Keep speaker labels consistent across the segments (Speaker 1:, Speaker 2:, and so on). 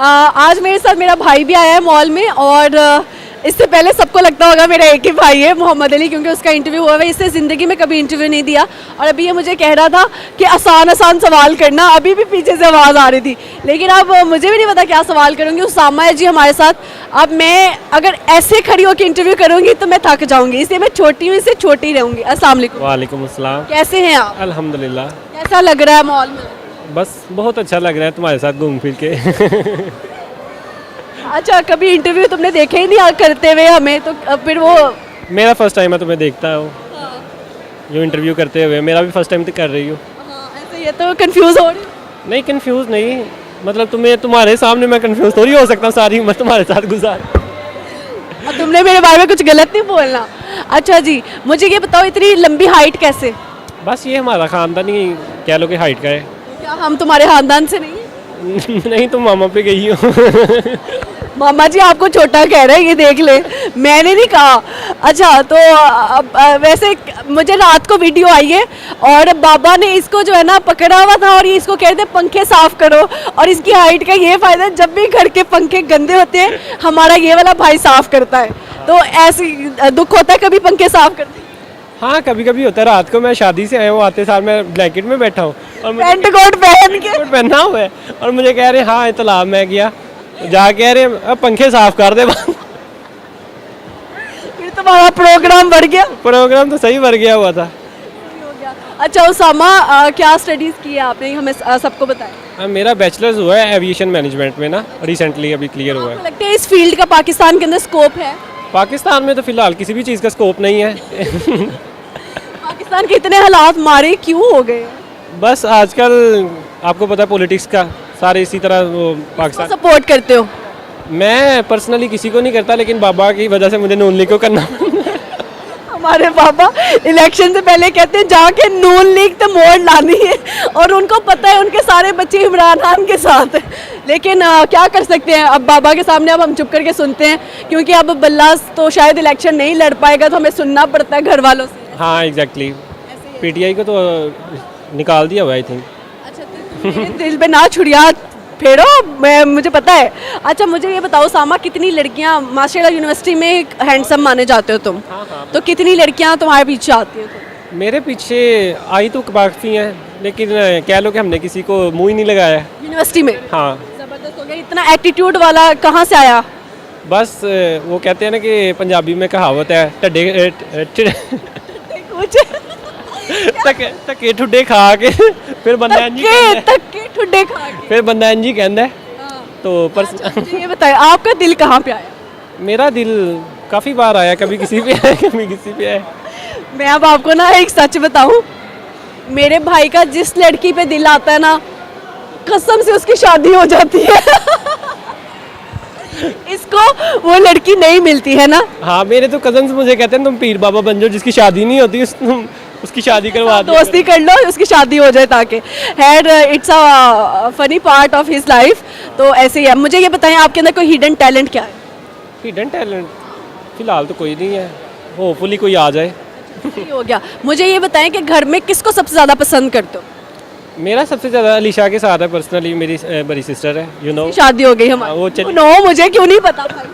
Speaker 1: आज मेरे साथ मेरा भाई भी आया है मॉल में और इससे पहले सबको लगता होगा मेरा एक ही भाई है मोहम्मद अली, क्योंकि उसका इंटरव्यू हुआ है। इससे ज़िंदगी में कभी इंटरव्यू नहीं दिया और अभी ये मुझे कह रहा था कि आसान आसान सवाल करना। अभी भी पीछे से आवाज़ आ रही थी, लेकिन अब मुझे भी नहीं पता क्या सवाल करूँगी। उसामा है जी हमारे साथ। अब मैं अगर ऐसे खड़ी होकर इंटरव्यू करूँगी तो मैं थक जाऊँगी, इसलिए मैं छोटी हूँ, इससे छोटी रहूँगी। अस्सलाम वालेकुम।
Speaker 2: वालेकुम अस्सलाम।
Speaker 1: कैसे हैं आप?
Speaker 2: अल्हम्दुलिल्लाह।
Speaker 1: कैसा लग रहा है मॉल में?
Speaker 2: बस बहुत अच्छा लग रहा है तुम्हारे साथ घूम फिर के।
Speaker 1: अच्छा, कभी इंटरव्यू तुमने देखे ही नहीं करते हुए हमें, तो फिर वो
Speaker 2: मेरा फर्स्ट टाइम है तुम्हें देखता हूँ जो इंटरव्यू करते हुए। मेरा भी फर्स्ट टाइम कर रही हो।
Speaker 1: ऐसे ये तो कंफ्यूज हो रही।
Speaker 2: नहीं कंफ्यूज नहीं, मतलब तुम्हारे सामने मैं कंफ्यूज थोड़ी हो सकता हूँ, सारी उम्र तुम्हारे साथ गुजार।
Speaker 1: और तुमने मेरे बारे में कुछ गलत नहीं बोलना। अच्छा जी, मुझे ये बताओ इतनी लंबी हाइट कैसे?
Speaker 2: बस ये हमारा ख़ानदान ही कह लो कि हाइट का है।
Speaker 1: क्या हम तुम्हारे खानदान से नहीं?
Speaker 2: नहीं तुम मामा पे गई हो।
Speaker 1: मामा जी आपको छोटा कह रहे हैं, ये देख ले, मैंने नहीं कहा। अच्छा तो वैसे मुझे रात को वीडियो आई है और बाबा ने इसको जो है ना पकड़ा हुआ था और ये इसको कहते हैं पंखे साफ करो। और इसकी हाइट का ये फ़ायदा, जब भी घर के पंखे गंदे होते हैं हमारा ये वाला भाई साफ करता है। तो ऐसी दुख होता है कभी पंखे साफ करते?
Speaker 2: हाँ कभी कभी होता है। रात को मैं शादी से आया हूँ, आते साल मैं ब्लैंकेट में बैठा हूँ और
Speaker 1: पेंट कोट पहन के
Speaker 2: कोट पहना हुआ है और मुझे कह रहे हैं हाँ तालाब में गया, जा कह रहे अब पंखे साफ कर दे।
Speaker 1: फिर तुम्हारा प्रोग्राम बढ़ गया।
Speaker 2: प्रोग्राम तो सही बढ़ गया हुआ था।
Speaker 1: अच्छा उसामा, क्या स्टडीज़ की है आपने, हमें सबको बताया।
Speaker 2: मेरा बैचलर्स हुआ है एविएशन मैनेजमेंट में ना, रिसेंटली अभी क्लियर हुआ है।
Speaker 1: लगता है इस फील्ड का पाकिस्तान के अंदर स्कोप है?
Speaker 2: पाकिस्तान में तो फिलहाल किसी भी चीज़ का स्कोप नहीं है।
Speaker 1: पाकिस्तान के इतने हालात मारे क्यों हो गए?
Speaker 2: बस आजकल आपको पता है पॉलिटिक्स का, सारे इसी तरह वो पाकिस्तान।
Speaker 1: सपोर्ट करते हो?
Speaker 2: मैं पर्सनली किसी को नहीं करता, लेकिन बाबा की वजह से मुझे नून लीग को करना।
Speaker 1: हमारे बाबा इलेक्शन से पहले कहते हैं जाके नून लीग तो मोड़ लानी है, और उनको पता है उनके सारे बच्चे इमरान खान के साथ हैं। लेकिन क्या कर सकते हैं, अब बाबा के सामने अब हम चुप करके सुनते हैं, क्योंकि अब बल्ला तो शायद इलेक्शन नहीं लड़ पाएगा, तो हमें सुनना पड़ता है घर वालों से।
Speaker 2: हाँ एग्जैक्टली, पीटीआई को तो निकाल दिया हुआ आई थिंक।
Speaker 1: अच्छा तो मेरे दिल पे ना छुड़िया फेरो, मुझे पता है। अच्छा मुझे ये बताओ सामा, कितनी लड़कियां, माशाल्लाह यूनिवर्सिटी में हैंडसम माने जाते हो तुम, तो कितनी लड़कियां तुम्हारे पीछे आती हैं?
Speaker 2: मेरे पीछे आई तो काफ़ी हैं, लेकिन कह लो कि हमने किसी को मुंह ही नहीं लगाया
Speaker 1: यूनिवर्सिटी में।
Speaker 2: हाँ
Speaker 1: जबरदस्त हो गया। इतना एटीट्यूड वाला कहाँ से आया?
Speaker 2: बस वो कहते हैं ना कि पंजाबी में कहावत है, टके ठुडे खा के फिर बंदा
Speaker 1: ठुड्डे खा के
Speaker 2: फिर बंदा इंजी कहता है। तो
Speaker 1: मुझे ये बताइए आपका दिल कहाँ पे आया?
Speaker 2: मेरा दिल काफ़ी बार आया, कभी किसी पे आया कभी किसी पे आया।
Speaker 1: मैं अब आपको ना एक सच बताऊं, मेरे भाई का जिस लड़की पे दिल आता है ना, कसम से उसकी शादी हो जाती है। इसको वो लड़की नहीं मिलती है ना।
Speaker 2: हाँ मेरे तो कजन्स मुझे कहते हैं तुम पीर बाबा बन जाओ, जिसकी शादी नहीं होती तुम उसकी शादी करवा दो,
Speaker 1: दोस्ती कर लो, उसकी शादी हो जाए ताकि। Had it's a funny part of his life. तो ऐसे ही है। मुझे ये बताएं आपके अंदर कोई हिडन टैलेंट क्या है?
Speaker 2: हिडन टैलेंट फिलहाल तो कोई नहीं है, होपफुली कोई आ जाए।
Speaker 1: हो गया। मुझे ये बताएं कि घर में किसको सबसे ज़्यादा पसंद करते हो?
Speaker 2: मेरा सबसे ज़्यादा अलीशा के साथ है पर्सनली, मेरी बड़ी सिस्टर है, यू नो।
Speaker 1: शादी हो गई हमारी।
Speaker 2: वो चली।
Speaker 1: नो मुझे क्यों नहीं पता भाई।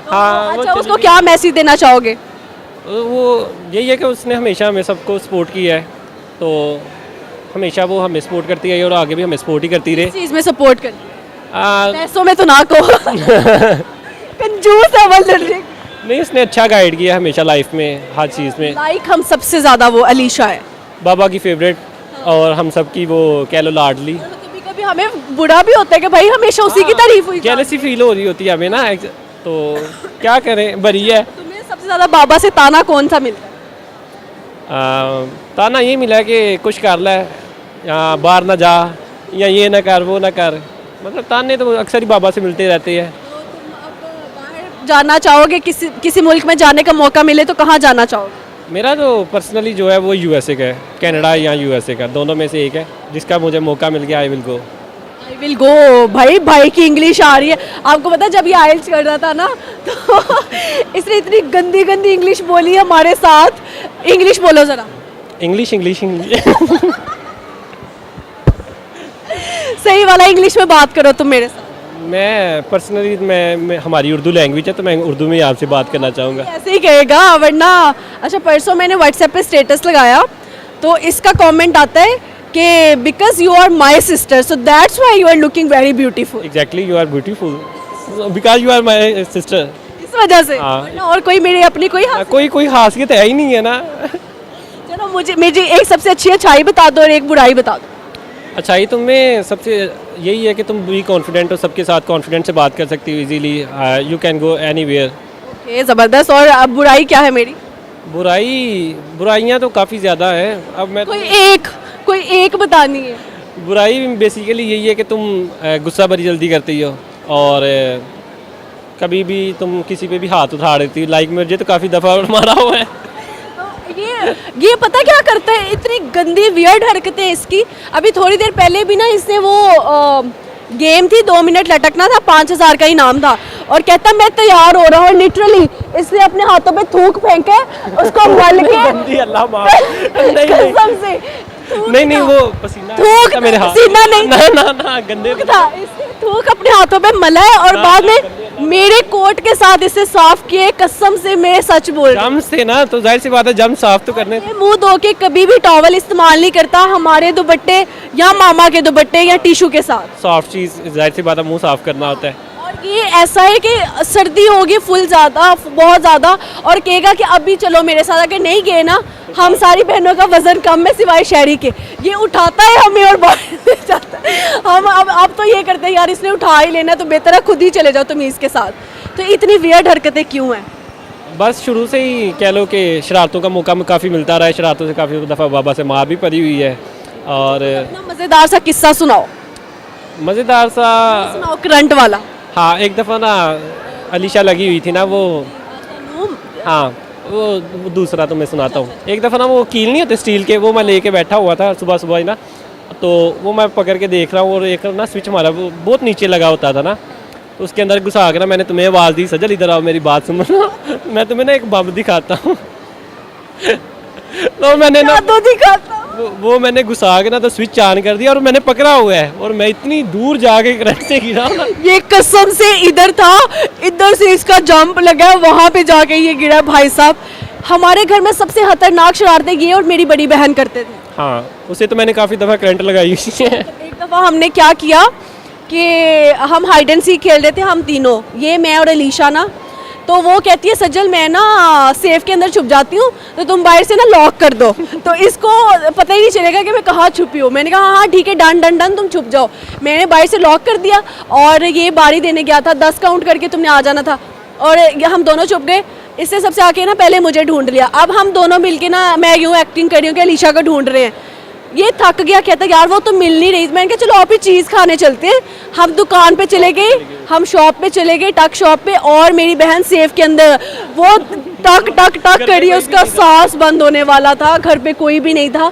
Speaker 2: हाँ
Speaker 1: अच्छा उसको क्या मैसेज देना चाहोगे?
Speaker 2: वो यही है कि उसने हमेशा हमें सबको सपोर्ट किया है, तो हमेशा वो हमें सपोर्ट करती है और आगे भी हमें सपोर्ट ही करती रहे।
Speaker 1: किस चीज़ में सपोर्ट कर? पैसों में तो ना कहो। कंजूस है वो लड़की।
Speaker 2: नहीं उसने अच्छा गाइड किया हमेशा लाइफ में, हर चीज़ में।
Speaker 1: लाइक हम सबसे ज़्यादा वो अलीशा है,
Speaker 2: बाबा की फेवरेट और हम सब की वो कह लो लाडली।
Speaker 1: कभी कभी हमें बुरा भी होता है कि भाई हमेशा उसी की तारीफ हुई।
Speaker 2: जेलसी फील हो रही होती है हमें ना, तो क्या करें, बरी है।
Speaker 1: तुम्हें सबसे ज़्यादा बाबा से ताना कौन सा मिलता है?
Speaker 2: ताना ये मिला कि कुछ कर ले, या बाहर ना जा, या ये ना कर वो ना कर, मतलब ताने तो अक्सर ही बाबा से मिलते रहते हैं।
Speaker 1: जाना चाहोगे, किसी मुल्क में जाने का मौका मिले तो कहाँ जाना चाहोगे?
Speaker 2: मेरा जो पर्सनली जो है वो यूएसए का है, कनाडा या यूएसए का, दोनों में से एक है। जिसका मुझे मौका मिल गया I will go.
Speaker 1: I will go. भाई की इंग्लिश आ रही है। आपको पता है जब ये आइल्स कर रहा था ना, तो इसने इतनी गंदी गंदी इंग्लिश बोली हमारे साथ। इंग्लिश बोलो ज़रा।
Speaker 2: English English English.
Speaker 1: सही वाला इंग्लिश में बात करो तुम मेरे साथ।
Speaker 2: मैं पर्सनली मैं हमारी उर्दू लैंग्वेज है तो मैं उर्दू में ही आपसे बात करना चाहूँगा।
Speaker 1: ऐसे ही कहेगा वरना। अच्छा, परसों मैंने व्हाट्सएप पे स्टेटस लगाया तो इसका कमेंट आता है कि because you are my sister so that's why you are looking very beautiful.
Speaker 2: Exactly, you are beautiful because you are my sister.
Speaker 1: इस वजह से
Speaker 2: हाँ।
Speaker 1: वरना और कोई मेरी अपनी कोई
Speaker 2: कोई खासियत है ही नहीं है ना।
Speaker 1: चलो मुझे एक सबसे अच्छी अच्छाई बता दो और एक बुराई बता दो।
Speaker 2: अच्छाई तुम्हें सबसे यही है कि तुम भी कॉन्फिडेंट हो, सबके साथ कॉन्फिडेंट से बात कर सकती हो easily, you can go anywhere.
Speaker 1: Okay, ज़बरदस्त। और अब बुराई क्या है मेरी?
Speaker 2: बुराइयाँ तो काफ़ी ज़्यादा हैं। अब मैं
Speaker 1: कोई एक बतानी है।
Speaker 2: बुराई बेसिकली यही है कि तुम गुस्सा बड़ी जल्दी करती हो और कभी भी तुम किसी पे भी हाथ उठा देती हो। लाइक मुझे तो काफ़ी दफ़ा मारा हुआ है।
Speaker 1: ये पता क्या करता है, इतनी गंदी वियर्ड हरकतें इसकी। अभी थोड़ी देर पहले भी ना इसने वो गेम थी 2 मिनट लटकना था, 5000 का इनाम था और कहता मैं तैयार हो रहा हूँ। लिटरली इसने अपने हाथों पे थूक फेंके, उसको मल के
Speaker 2: अल्लाह माफ।
Speaker 1: कसम से
Speaker 2: नहीं वो पसीना
Speaker 1: थूक
Speaker 2: था मेरे हाथ।
Speaker 1: पसीना नहीं
Speaker 2: ना गंदे
Speaker 1: था, इसने थूक अपने हाथों पे मला है और बाद में मेरे कोट के साथ इसे साफ किए। कसम से मैं सच बोल रही हूँ।
Speaker 2: जम्स थे ना तो जाहिर सी बात है जम साफ तो करने।
Speaker 1: ये मुंह धो के कभी भी टॉवल इस्तेमाल नहीं करता हमारे दुपट्टे या मामा के दुपट्टे या टिशू के साथ।
Speaker 2: सॉफ्ट चीज़ जाहिर सी बात है मुंह साफ करना होता है।
Speaker 1: और ये ऐसा है कि सर्दी होगी फुल ज़्यादा, बहुत ज़्यादा, और कहेगा कि अभी चलो मेरे साथ। अगर नहीं गए ना, हम सारी बहनों का वजन कम है सिवाय शहरी के, ये उठाता है हमें और बाहर ले जाता है। हम अब तो ये करते हैं यार इसने उठा ही लेना तो बेहतर है खुद ही चले जाओ तमीज़ के साथ। तो इतनी वियर्ड हरकतें क्यों हैं?
Speaker 2: बस शुरू से ही कह लो कि शरारतों का मौका काफ़ी मिलता रहा है। शरारतों से काफ़ी दफ़ा बाबा से मार भी पड़ी हुई है। और
Speaker 1: अपना मज़ेदार सा किस्सा सुनाओ।
Speaker 2: मज़ेदार सा
Speaker 1: सुनाओ, करंट वाला।
Speaker 2: हाँ, एक दफ़ा ना अलीशा लगी हुई थी ना वो, हाँ वो दूसरा तो मैं सुनाता हूँ। एक दफ़ा ना वो कील नहीं होते स्टील के, वो मैं लेके बैठा हुआ था सुबह सुबह ही ना, तो वो मैं पकड़ के देख रहा हूँ और एक ना स्विच हमारा वो बहुत नीचे लगा होता था ना, तो उसके अंदर घुसा के ना मैंने तुम्हें आवाज़ दी, सजल इधर आओ मेरी बात सुनो। मैं तुम्हें ना एक बम दिखाता हूँ। तो मैंने ना वो मैंने घुसा के ना तो स्विच ऑन कर दिया और मैंने पकड़ा हुआ है और मैं इतनी दूर जाके करंट से गिरा।
Speaker 1: ये कसम से इधर था, इधर से इसका जंप लगा, वहां पे जाके ये गिरा। भाई साहब, हमारे घर में सबसे खतरनाक शरारतें ये और मेरी बड़ी बहन करते थे।
Speaker 2: हाँ, उसे तो मैंने काफ़ी दफ़ा करंट लगाई है।
Speaker 1: एक दफ़ा हमने क्या किया कि हम हाइड एंड सीक खेल रहे थे, हम तीनों, ये मैं और अलीशा ना, तो वो कहती है सज्जल मैं ना सेफ के अंदर छुप जाती हूँ तो तुम बाहर से ना लॉक कर दो। तो इसको पता ही नहीं चलेगा कि मैं कहाँ छुपी हूँ। मैंने कहा हाँ ठीक है, डन डन डन, तुम छुप जाओ। मैंने बाहर से लॉक कर दिया और ये बारी देने गया था, 10 काउंट करके तुमने आ जाना था, और हम दोनों छुप गए। इससे सबसे आके ना पहले मुझे ढूंढ लिया। अब हम दोनों मिलके ना, मैं यूँ एक्टिंग कर रही हूँ कि अलीशा को ढूंढ रहे हैं। ये थक गया, कहता यार वो तो मिल नहीं रही। मैंने कहा चलो आप ही चीज़ खाने चलते हैं। हम दुकान पे चले गए, हम शॉप पे चले गए, टक शॉप पे, और मेरी बहन सेफ के अंदर वो टक टक टक करी, उसका सांस बंद होने वाला था। घर पे कोई भी नहीं था।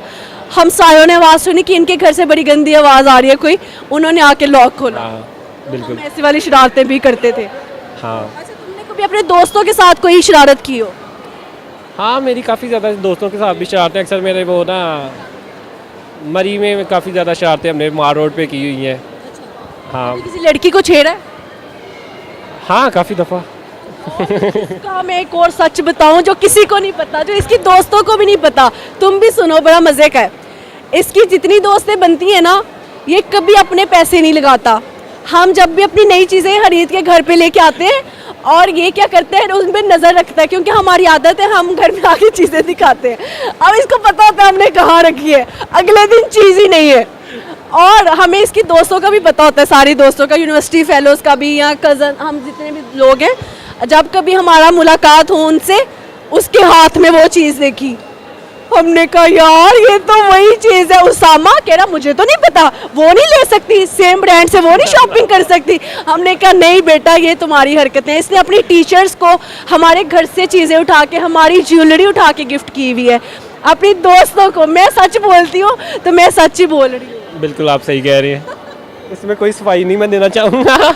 Speaker 1: हम सायों ने आवाज़ सुनी कि इनके घर से बड़ी गंदी आवाज़ आ रही है कोई, उन्होंने आके लॉक खोला।
Speaker 2: हाँ, बिल्कुल।
Speaker 1: हम ऐसी वाली शरारतें भी करते थे।
Speaker 2: हाँ।
Speaker 1: अच्छा, तुमने कभी अपने दोस्तों के साथ कोई शरारत की हो?
Speaker 2: हाँ, मेरी काफ़ी ज़्यादा दोस्तों के साथ भी शरारतें, अक्सर मेरे वो ना मरी में काफ़ी ज़्यादा शरारतें हमने मार रोड पे की हुई हैं। हाँ
Speaker 1: किसी लड़की को छेड़ा है?
Speaker 2: हाँ, काफ़ी दफ़ा।
Speaker 1: इसका मैं एक और सच बताऊं जो किसी को नहीं पता, जो इसकी दोस्तों को भी नहीं पता, तुम भी सुनो, बड़ा मज़े का है। इसकी जितनी दोस्तें बनती हैं ना, ये कभी अपने पैसे नहीं लगाता। हम जब भी अपनी नई चीज़ें खरीद के घर पे लेके आते हैं और ये क्या करते हैं, उन पर नज़र रखता है, क्योंकि हमारी आदत है हम घर में आके चीज़ें दिखाते हैं। अब इसको पता होता है हमने कहाँ रखी है, अगले दिन चीज़ ही नहीं है। और हमें इसकी दोस्तों का भी पता होता है, सारी दोस्तों का, यूनिवर्सिटी फेलोज़ का भी, या कज़न, हम जितने भी लोग हैं, जब कभी हमारा मुलाकात हो उनसे, उसके हाथ में वो चीज़ देखी, हमने कहा यार ये तो वही चीज़ है। उसामा कह रहा मुझे तो नहीं पता, वो नहीं ले सकती, सेम ब्रांड से वो नहीं शॉपिंग कर सकती। हमने कहा नहीं बेटा, ये तुम्हारी हरकतें हैं। इसने अपनी टीचर्स को हमारे घर से चीज़ें उठा के, हमारी ज्वेलरी उठा के गिफ्ट की हुई है अपनी दोस्तों को। मैं सच बोलती हूँ तो मैं सच ही बोल रही हूँ।
Speaker 2: बिल्कुल आप सही कह रही हैं, इसमें कोई सफाई नहीं मैं देना चाहूँगा।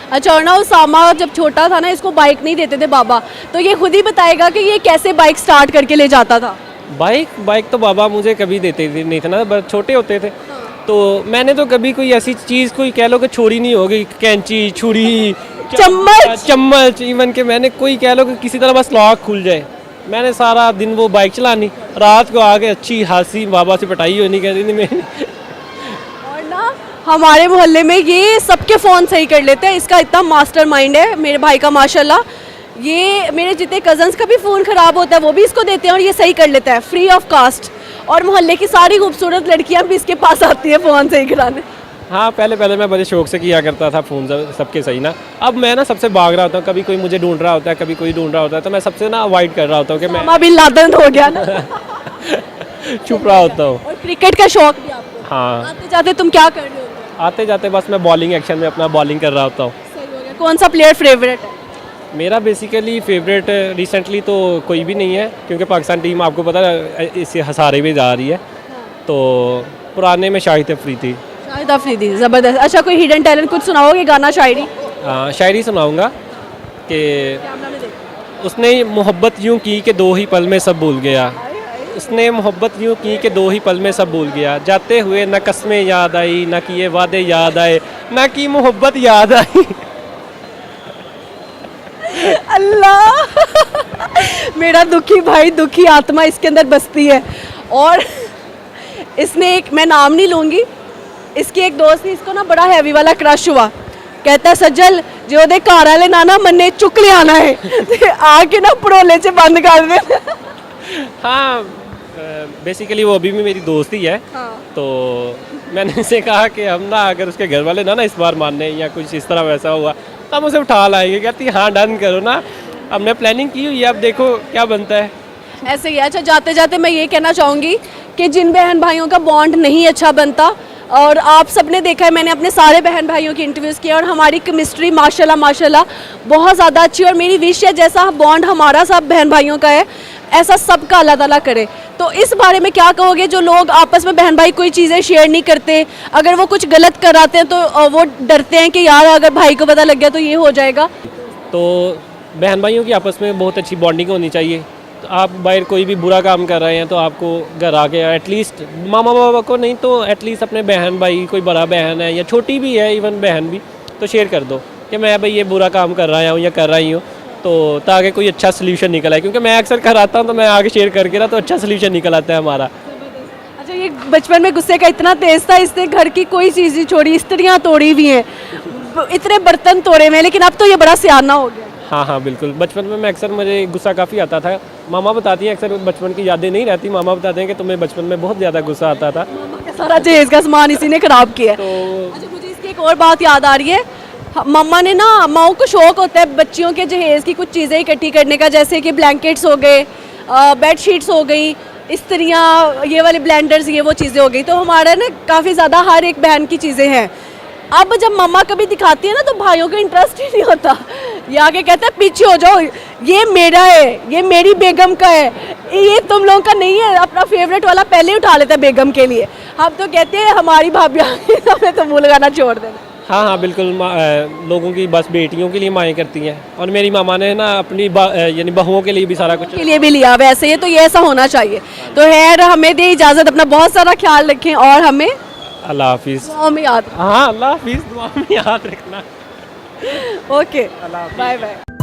Speaker 1: अच्छा, और ना उसामा जब छोटा था ना, इसको बाइक नहीं देते थे बाबा, तो ये खुद ही बताएगा कि ये कैसे बाइक स्टार्ट करके ले जाता था।
Speaker 2: बाइक तो बाबा मुझे कभी देते नहीं थे ना, बस छोटे होते थे तो मैंने तो कभी कोई ऐसी चीज़ कोई कह लो कि छोड़ी नहीं होगी, कैंची, छुरी, चम्मच, इवन के मैंने कोई कह लो कि किसी तरह बस लॉक खुल जाए, मैंने सारा दिन वो बाइक चलानी, रात को आके अच्छी हंसी बाबा से पिटाई होनी, कहती थी मैं।
Speaker 1: और ना हमारे मोहल्ले में ये सबके फ़ोन सही कर लेते हैं, इसका इतना मास्टरमाइंड है मेरे भाई का माशाल्लाह। ये मेरे जितने कजन्स का भी फ़ोन ख़राब होता है वो भी इसको देते हैं और ये सही कर लेता है फ्री ऑफ कास्ट। और मोहल्ले की सारी खूबसूरत लड़कियां भी इसके पास आती है फ़ोन सही कराने।
Speaker 2: हाँ, पहले मैं बड़े शौक से किया करता था फ़ोन सबके सही ना। अब मैं ना सबसे भाग रहा होता हूँ, कभी कोई मुझे ढूंढ रहा होता है, कभी कोई ढूंढ रहा होता है, तो मैं सबसे ना अवॉइड कर रहा होता हूँ कि मैं
Speaker 1: मामा बिन लादेन हो गया ना।
Speaker 2: छुप रहा होता हूँ।
Speaker 1: और क्रिकेट का शौक भी आपको?
Speaker 2: हाँ,
Speaker 1: आते जाते तुम क्या कर रहे होते हो?
Speaker 2: आते जाते बस मैं बॉलिंग एक्शन में अपना बॉलिंग कर रहा होता हूँ।
Speaker 1: सही हो गया। कौन सा प्लेयर फेवरेट है?
Speaker 2: मेरा बेसिकली फेवरेट रिसेंटली तो कोई भी नहीं है, क्योंकि पाकिस्तान टीम आपको पता है इसे हसारे में जा रही है। तो पुराने में शाहिद अफरीदी।
Speaker 1: शाहिद अफरीदी ज़बरदस्त। अच्छा, कोई हिडन टैलेंट कुछ सुनाओगे, गाना, शायरी?
Speaker 2: शायरी सुनाऊंगा कि
Speaker 1: कैमरा में देखो।
Speaker 2: उसने मोहब्बत यूं की कि 2 ही पल में सब भूल गया, उसने मोहब्बत यूं की कि 2 ही पल में सब भूल गया, जाते हुए न कस्में याद आई, न किए वादे याद आए, न की मोहब्बत याद आई।
Speaker 1: अल्लाह। मेरा दुखी भाई, दुखी आत्मा इसके अंदर बसती है। और इसने एक, मैं नाम नहीं लूँगी, इसकी एक दोस्त थी, इसको ना बड़ा हैवी वाला क्रश हुआ। कहता है सज्जल जो दे घर वाले ना मन्ने चुक ले आना है, ते आके ना पड़ोले से बंद कर दे।
Speaker 2: हाँ, बेसिकली वो अभी भी मेरी दोस्त ही है।
Speaker 1: हाँ।
Speaker 2: तो मैंने इसे कहा कि हम ना अगर उसके घर वाले ना इस बार मानने या कुछ इस तरह वैसा हुआ तो हम उसे उठा लाएंगे। कहती हाँ डन करो ना, हमने प्लानिंग की हुई है, अब देखो क्या बनता है।
Speaker 1: ऐसे ही। अच्छा, जाते जाते मैं ये कहना चाहूँगी कि जिन बहन भाइयों का बॉन्ड नहीं अच्छा बनता, और आप सबने देखा है, मैंने अपने सारे बहन भाइयों की इंटरव्यूज़ किया और हमारी केमिस्ट्री माशाल्लाह बहुत ज़्यादा अच्छी। और मेरी विश है जैसा बॉन्ड हमारा सब बहन भाइयों का है ऐसा सबका अल्लाह ताला करे। तो इस बारे में क्या कहोगे, जो लोग आपस में बहन भाई कोई चीज़ें शेयर नहीं करते, अगर वो कुछ गलत कराते हैं तो वो डरते हैं कि यार अगर भाई को पता लग गया तो ये हो जाएगा?
Speaker 2: तो बहन भाइयों की आपस में बहुत अच्छी बॉन्डिंग होनी चाहिए। तो आप बाहर कोई भी बुरा काम कर रहे हैं तो आपको घर आके एटलीस्ट मामा बाबा को नहीं तो एटलीस्ट अपने बहन भाई, कोई बड़ा बहन है या छोटी भी है इवन बहन भी, तो शेयर कर दो कि मैं भाई ये बुरा काम कर रहा हूँ या कर रही हूँ, तो ताकि कोई अच्छा सोल्यूशन निकल आए। क्योंकि मैं अक्सर कर आता हूँ तो मैं आगे शेयर करके ना तो अच्छा सोल्यूशन निकल आता है हमारा।
Speaker 1: अच्छा, ये बचपन में गुस्से का इतना तेज था, इसने घर की कोई चीज़ नहीं छोड़ी, स्त्रियाँ तोड़ी भी हैं, इतने बर्तन तोड़े हुए हैं, लेकिन अब तो ये बड़ा सियाना हो गया।
Speaker 2: हाँ बिल्कुल। बचपन में मैं अक्सर, मुझे गुस्सा काफ़ी आता था। मामा बताती हैं अक्सर बचपन की यादें नहीं रहती, मामा बताते हैं कि तुम्हें बचपन में बहुत ज़्यादा गुस्सा आता था।
Speaker 1: सारा जहेज का सामान इसी ने खराब किया। अच्छा, मुझे इसकी एक और बात याद आ रही है। मम्मा ने ना, माओ को शौक होता है बच्चियों के जहेज़ की कुछ चीज़ें इकट्ठी करने का, जैसे कि ब्लैंकेट्स हो गए, बेड शीट्स हो गई, इस्त्रियाँ, ये वाले ब्लेंडर्स, ये वो चीज़ें हो गई। तो हमारा ना काफ़ी ज़्यादा हर एक बहन की चीज़ें हैं। अब जब मम्मा कभी दिखाती है ना तो भाइयों को इंटरेस्ट ही नहीं होता, ये आके कहता है पीछे हो जाओ, ये मेरा है, ये मेरी बेगम का है, ये तुम लोगों का नहीं है। अपना फेवरेट वाला पहले ही उठा लेता है बेगम के लिए। हम तो कहते हैं हमारी भाभी हमें तो मुँह लगाना छोड़ देना।
Speaker 2: हाँ बिल्कुल। लोगों की बस बेटियों के लिए माएँ करती हैं, और मेरी मामा ने ना अपनी यानी बहुओं के लिए भी सारा कुछ
Speaker 1: के लिए भी लिया। वैसे ये तो ये ऐसा होना चाहिए। तो खैर, हमें दे इजाज़त, अपना बहुत सारा ख्याल रखें और हमें
Speaker 2: अल्लाह हाफिज़
Speaker 1: दुआ में याद।
Speaker 2: हाँ, अल्लाह हाफिज़, दुआ में याद रखना।
Speaker 1: Okay, bye bye.